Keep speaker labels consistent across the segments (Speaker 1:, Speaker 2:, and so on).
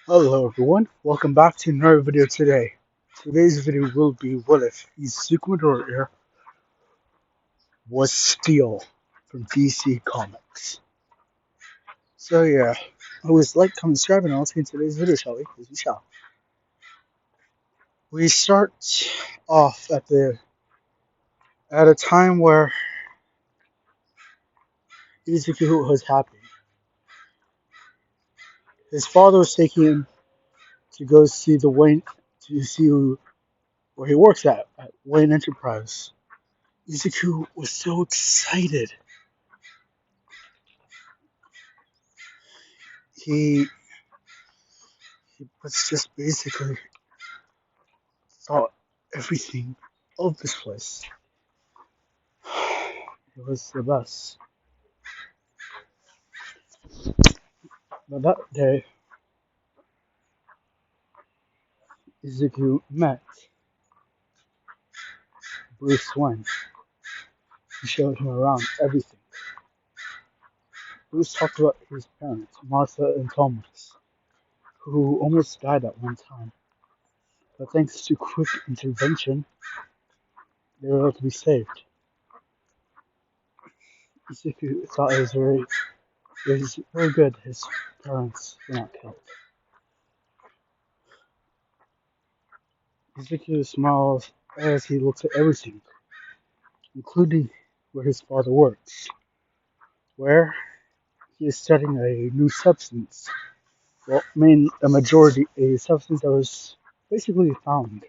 Speaker 1: Hello everyone, welcome back to another video today. Today's video will be what if Izuku was Steel from DC Comics. So yeah, always like, comment, subscribe, and I'll see you in today's video, shall we? As we shall. We start off at a time where Izuku was happy. His father was taking him to go see where he works at Wayne Enterprise. Izuku was so excited. He he was just basically thought everything of this place. It was the best. But that day, Izuku met Bruce Wayne. He showed him around everything. Bruce talked about his parents, Martha and Thomas, who almost died at one time. But thanks to quick intervention, they were able to be saved. Izuku thought it was very good his parents were not killed. Izuku smiles as he looks at everything, including where his father works, where he is studying a new substance. Well, a substance that was basically found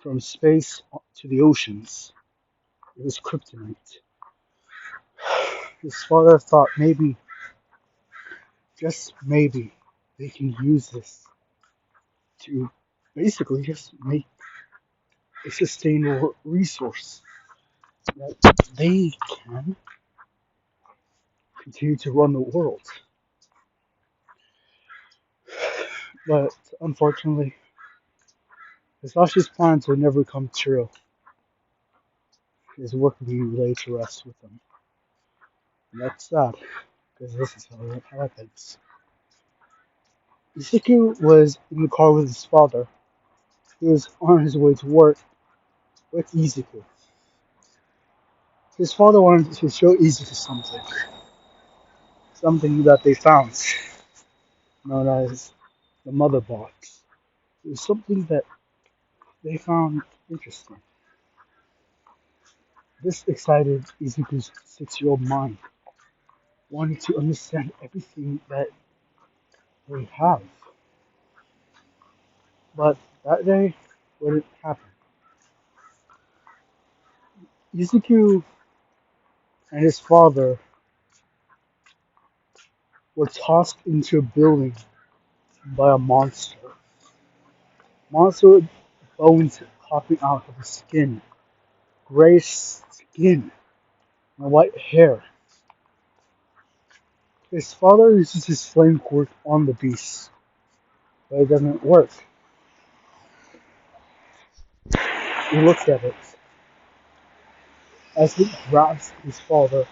Speaker 1: from space to the oceans. It was kryptonite. His father thought maybe, just maybe, they can use this to basically just make a sustainable resource that they can continue to run the world. But unfortunately, his audacious plans would never come true. His work would be laid to rest with him. And that's sad, because this is how it happens. Izuku was in the car with his father. He was on his way to work with Izuku. His father wanted to show Izuku something that they found, known as the mother box. It was something that they found interesting. This excited Izuku's 6-year-old mind, wanting to understand everything that they have. But that day wouldn't happen. Izuku and his father were tossed into a building by a monster. Monster with bones popping out of his skin, gray skin, and white hair. His father uses his flame quirk on the beast, but it doesn't work. He looks at it as it grabs his father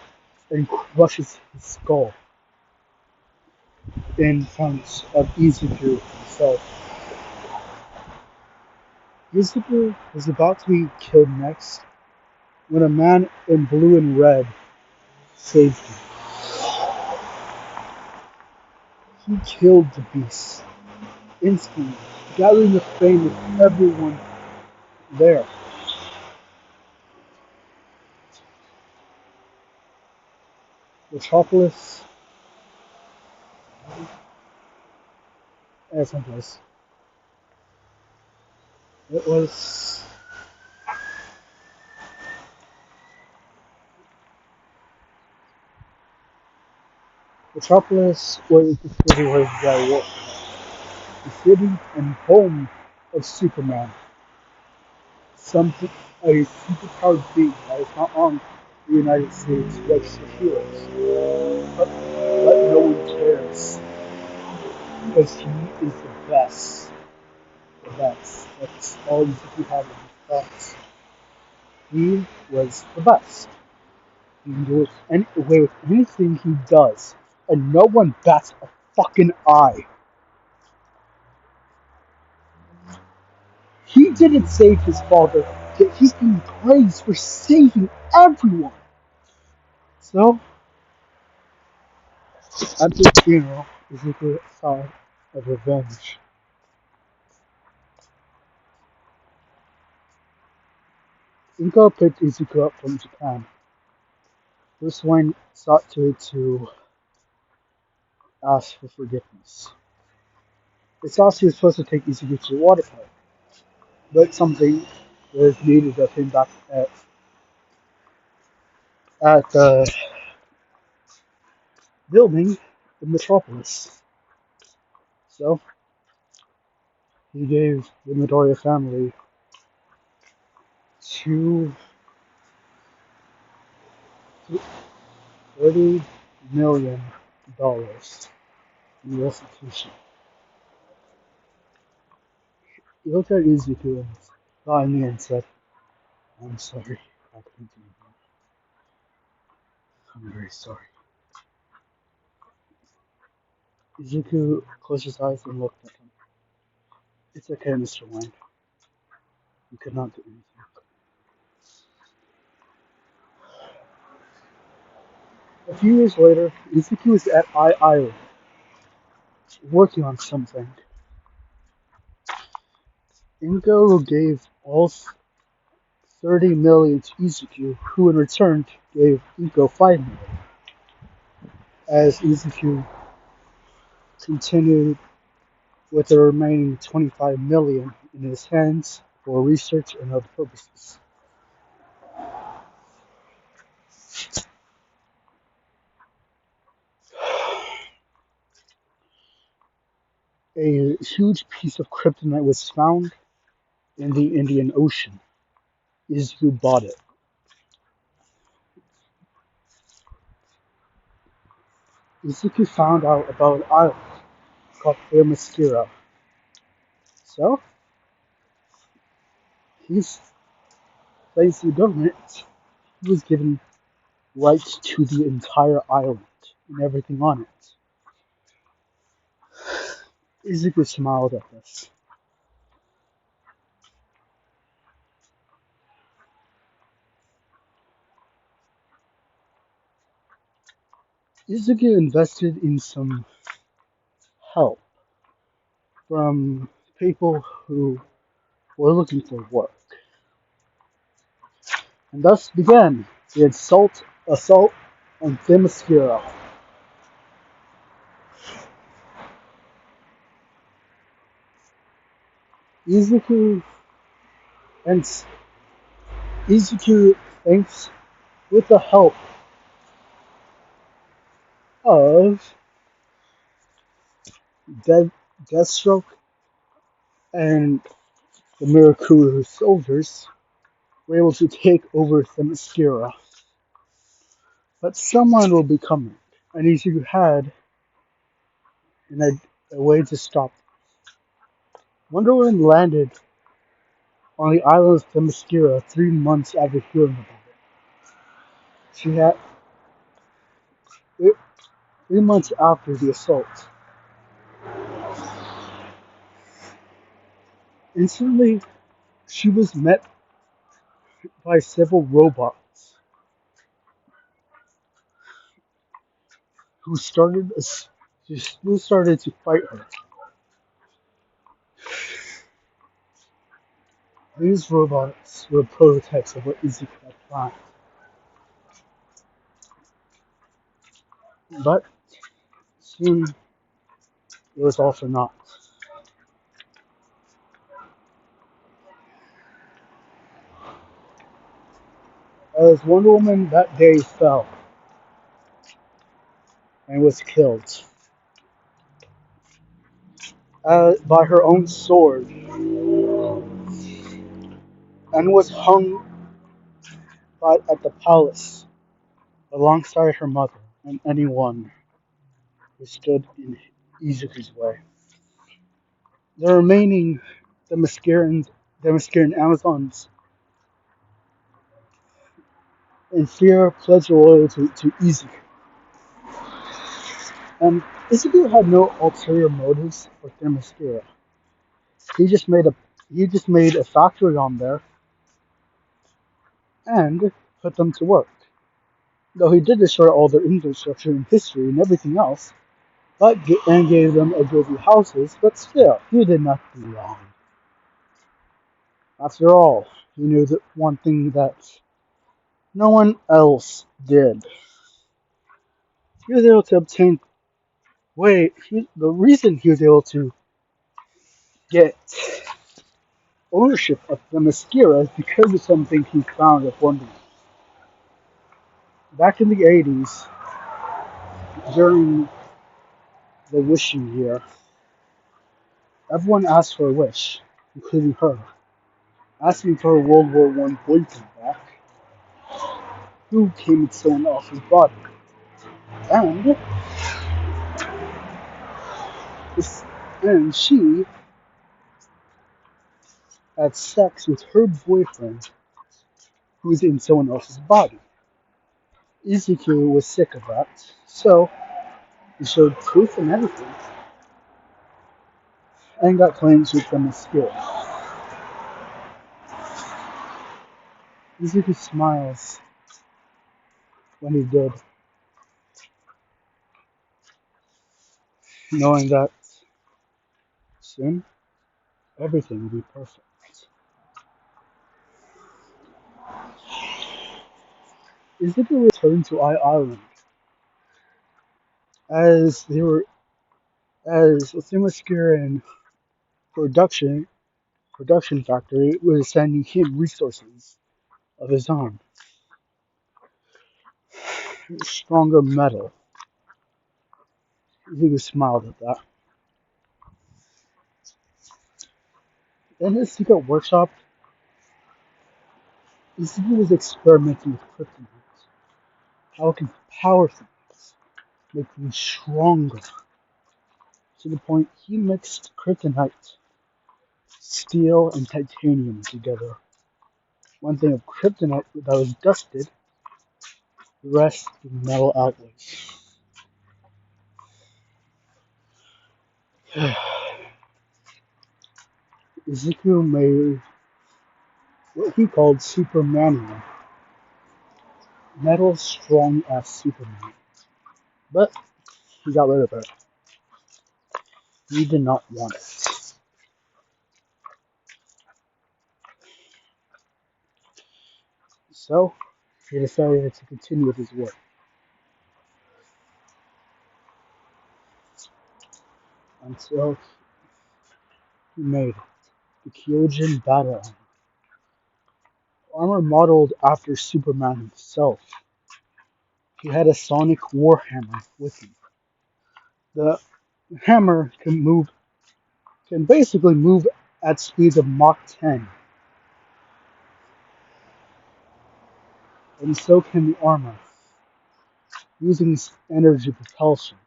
Speaker 1: and crushes his skull in front of Izuku himself. Izuku was about to be killed next when a man in blue and red saved him. He killed the beast instantly, gathering the fame of everyone there. Metropolis and someplace. It was Metropolis was the city where the guy worked. The city and home of Superman. Something a superpowered being that is not on the United States registered heroes. But no one cares. Because he is the best. The best. That's all you have in his thoughts. He was the best. He can do away with anything he does, and no one bats a fucking eye. He didn't save his father, yet he's being praised for saving everyone. So, at his funeral, Izuku sighed of revenge. Inko picked Izuku up from Japan. This one sought to ask for forgiveness. They thought he was supposed to take Izuku to the water park, but something was needed of him back at the building, the Metropolis. So he gave the Midoriya family two $30 million in restitution. He looked at Izuku and got me and said, "I'm sorry, I couldn't do that. I'm very sorry." Izuku closed his eyes and looked at him. "It's okay, Mr. Wang. You could not do anything." A few years later, Izuku was at Island, working on something. Ingo gave all 30 million to Izuku, who in return gave Ingo 5 million. As Izuku continued with the remaining 25 million in his hands for research and other purposes. A huge piece of kryptonite was found in the Indian Ocean. Izuku bought it. Izuku found out about an island called Themyscira. So, he's thanks to the government, he was given rights to the entire island and everything on it. Izuku smiled at this. Izuku invested in some help from people who were looking for work, and thus began the assault on Themyscira. Izuku and Izuku, thanks with the help of Dead, Deathstroke and the Mirakuru soldiers, were able to take over Themyscira. But someone will be coming, and Izuku had a way to stop. Wonder Woman landed on the island of Themyscira 3 months after hearing about it. She had 3 months after the assault. Instantly, she was met by several robots who started to fight her. These robots were prototypes of what Izuku had planned, but soon it was all for naught. As Wonder Woman that day fell and was killed by her own sword and was hung at the palace alongside her mother and anyone who stood in Izuku's way. The remaining Themysciran Amazons in fear pledged loyalty to Izuku. And Izuku had no ulterior motives for Themyscira. He just made a he just made a factory on there and put them to work. Though he did destroy all their infrastructure and history and everything else, and gave them adobe houses, but still, he did not do wrong. After all, he knew that one thing that no one else did. He was able to obtain the reason he was able to get ownership of the Mascara is because of something he found at Wonderland. Back in the 80s, during the wishing year, everyone asked for a wish, including her, asking for her World War One boyfriend back, who came in someone else's body. And this, and she had sex with her boyfriend, who was in someone else's body. Izuku was sick of that, so he showed proof and everything, and got claims with them as skill. Izuku smiles when he did, knowing that soon everything will be perfect. Izuku returned to Island as they were as Themyscira and production production factory was sending him resources of his own, stronger metal. Izuku smiled at that. In his secret workshop, Izuku was experimenting with kryptonite, how it can power things, make them stronger, to the point he mixed kryptonite, steel, and titanium together. One thing of kryptonite that was dusted, the rest with metal alloys. Izuku made what he called Supermanium, metal strong as Superman. But he got rid of it. He did not want it. So he decided to continue with his work until he made the Kyojin battle armor modeled after Superman himself. He had a sonic warhammer with him. The hammer can basically move at speeds of Mach 10, and so can the armor, using energy propulsion.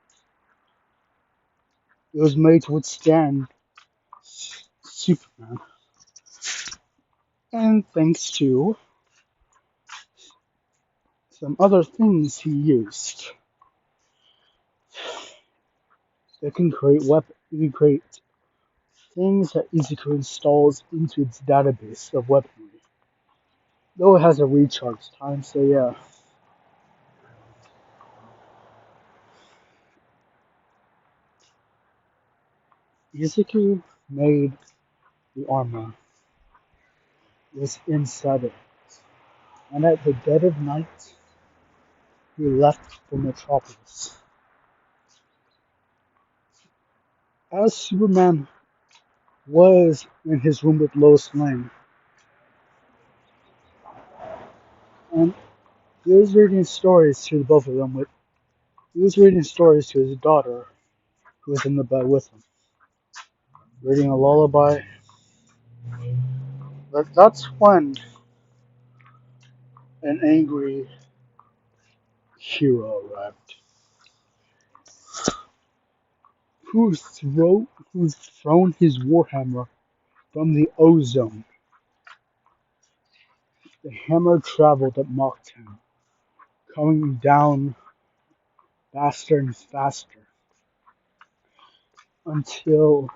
Speaker 1: It was made to withstand Superman, and thanks to some other things he used, it can create things that Izuku installs into its database of weaponry. Though it has a recharge time, so yeah. Izuku made the armor was inside it, and at the dead of night, he left for Metropolis. As Superman was in his room with Lois Lane, and he was reading stories to the both of them. He was reading stories to his daughter, who was in the bed with him, reading a lullaby. But that's when an angry hero arrived, who's thrown his warhammer from the ozone. The hammer traveled at Mach 10, coming down faster and faster. until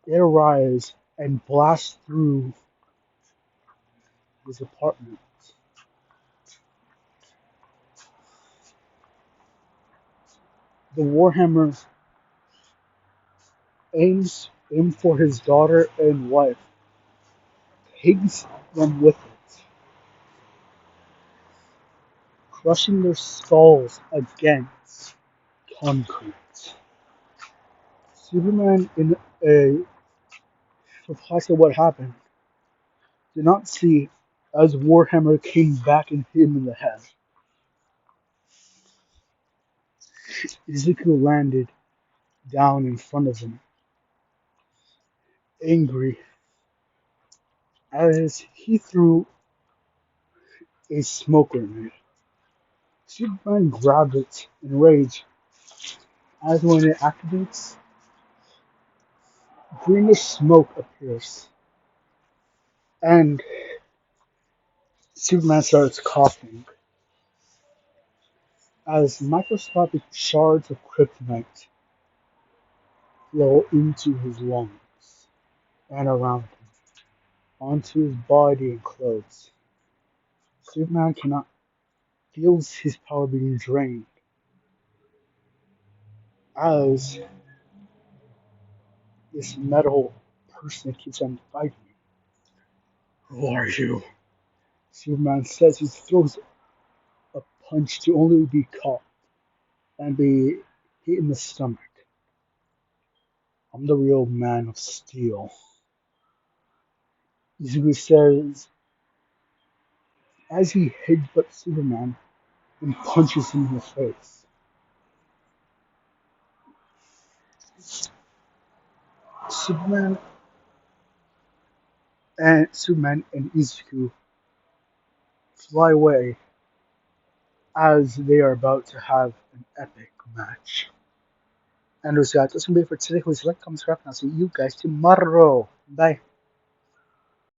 Speaker 1: it arrives and blasts through his apartment. The Warhammer aims for his daughter and wife, takes them with it, crushing their skulls against concrete. Superman, in a reply to what happened, did not see as Warhammer came back and hit him in the head. Ezekiel landed down in front of him, angry, as he threw a smoke grenade. Superman grabbed it in rage, as when it activates, greenish smoke appears, and Superman starts coughing as microscopic shards of kryptonite flow into his lungs and around him, onto his body and clothes. Superman cannot feels his power being drained as this metal person keeps on fighting him. Who are you? Superman says he throws a punch to only be caught and be hit in the stomach. I'm the real man of steel. Izuku says as he headbutts Superman and punches him in the face. Superman Superman and Izuku fly away as they are about to have an epic match. And guys, that's gonna be it for today. Please like, comment, subscribe, and I'll see you guys tomorrow. Bye.